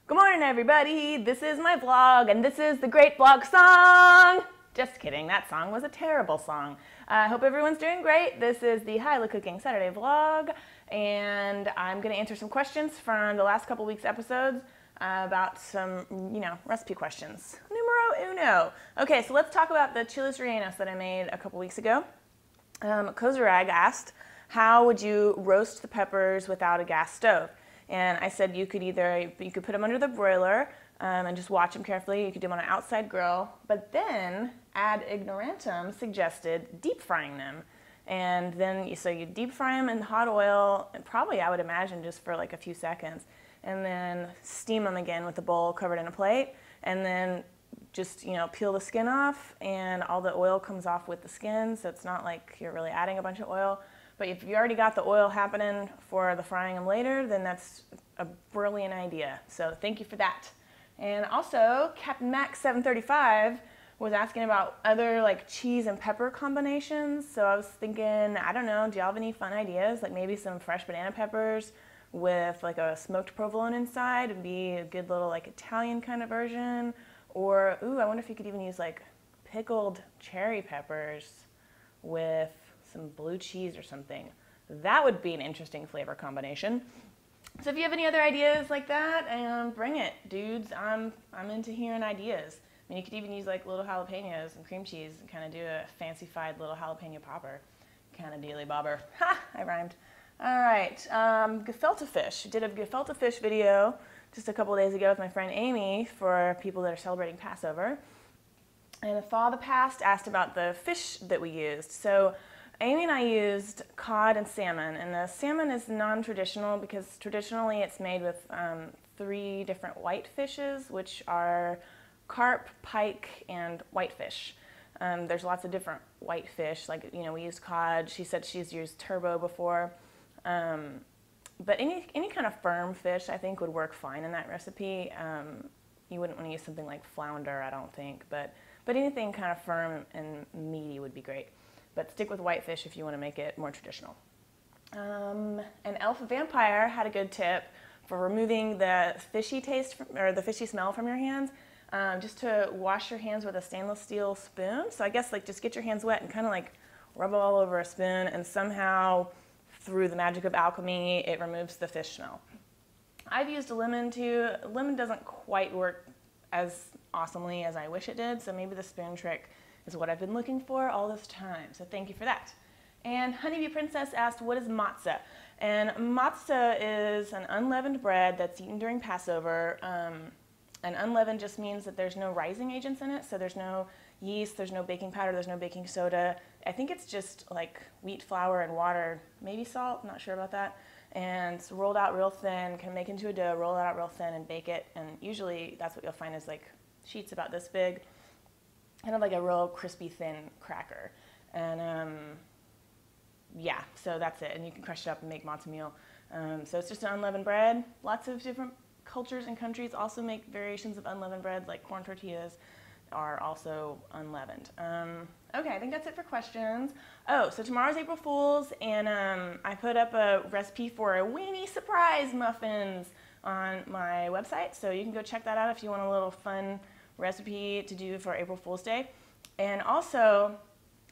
Good morning, everybody. This is my vlog, and this is the great vlog song. Just kidding, that song was a terrible song. I hope everyone's doing great. This is the Hilah Cooking Saturday vlog, and I'm going to answer some questions from the last couple weeks' episodes about some, recipe questions. Numero uno. Okay, so let's talk about the chiles rellenos that I made a couple weeks ago. Kozarag asked, how would you roast the peppers without a gas stove? And I said you could put them under the broiler and just watch them carefully. You could do them on an outside grill, but then ad ignorantum suggested deep frying them. And then so you deep fry them in hot oil, and probably I would imagine just for like a few seconds, and then steam them again with the bowl covered in a plate, and then just peel the skin off, and all the oil comes off with the skin, so it's not like you're really adding a bunch of oil. But if you already got the oil happening for the frying them later, then that's a brilliant idea. So thank you for that. And also, Captain Max 735 was asking about other like cheese and pepper combinations. So I was thinking, I don't know, do y'all have any fun ideas? Like maybe some fresh banana peppers with like a smoked provolone inside would be a good little like Italian kind of version. Or, ooh, I wonder if you could even use like pickled cherry peppers with some blue cheese or something. That would be an interesting flavor combination. So if you have any other ideas like that, bring it, dudes. I'm into hearing ideas. I mean, you could even use like little jalapenos and cream cheese and kind of do a fancified little jalapeno popper kind of dealy bobber. Ha! I rhymed. All right, gefilte fish. Did a gefilte fish video just a couple days ago with my friend Amy for people that are celebrating Passover. And Thaw the Past asked about the fish that we used. So Amy and I used cod and salmon, and the salmon is non-traditional because traditionally it's made with 3 different white fishes, which are carp, pike, and whitefish. There's lots of different white fish, like we used cod. She said she's used turbo before, but any kind of firm fish I think would work fine in that recipe. You wouldn't want to use something like flounder, I don't think, but anything kind of firm and meaty would be great. But stick with whitefish if you want to make it more traditional. And Elf Vampire had a good tip for removing the fishy taste or the fishy smell from your hands. Just to wash your hands with a stainless steel spoon. So I guess like just get your hands wet and kind of like rub it all over a spoon, and somehow through the magic of alchemy it removes the fish smell. I've used a lemon too. Lemon doesn't quite work as awesomely as I wish it did, so maybe the spoon trick is what I've been looking for all this time, so thank you for that. And Honeybee Princess asked, what is matzah? And matzah is an unleavened bread that's eaten during Passover. And unleavened just means that there's no rising agents in it, so there's no yeast, there's no baking powder, there's no baking soda. I think it's just like wheat flour and water, maybe salt, not sure about that. And it's rolled out real thin, can make into a dough, roll it out real thin and bake it. And usually that's what you'll find is like sheets about this big, kind of like a real crispy thin cracker. And yeah, so that's it. And you can crush it up and make matzah meal. So it's just an unleavened bread. Lots of different cultures and countries also make variations of unleavened bread, like corn tortillas are also unleavened. Okay, I think that's it for questions. Oh, so tomorrow's April Fool's, and I put up a recipe for a weenie surprise muffins on my website, so you can go check that out if you want a little fun recipe to do for April Fool's Day. And also,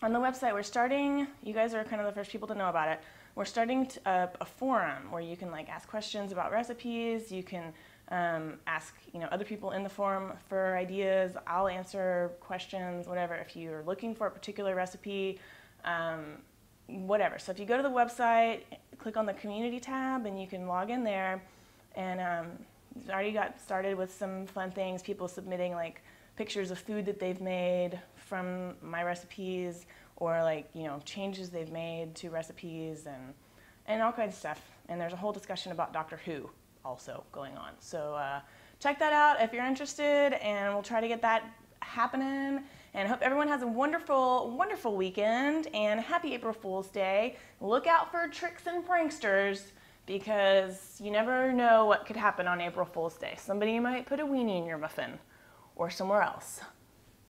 on the website, we're starting, you guys are kind of the first people to know about it, we're starting a forum where you can like ask questions about recipes. You can ask other people in the forum for ideas. I'll answer questions, whatever. If you're looking for a particular recipe, whatever. So if you go to the website, click on the community tab, and you can log in there. And already got started with some fun things. People submitting like pictures of food that they've made from my recipes, or like changes they've made to recipes, and all kinds of stuff. And there's a whole discussion about Doctor Who also going on. So check that out if you're interested, and we'll try to get that happening. And hope everyone has a wonderful, wonderful weekend, and happy April Fool's Day. Look out for tricks and pranksters, because you never know what could happen on April Fool's Day. Somebody might put a weenie in your muffin or somewhere else.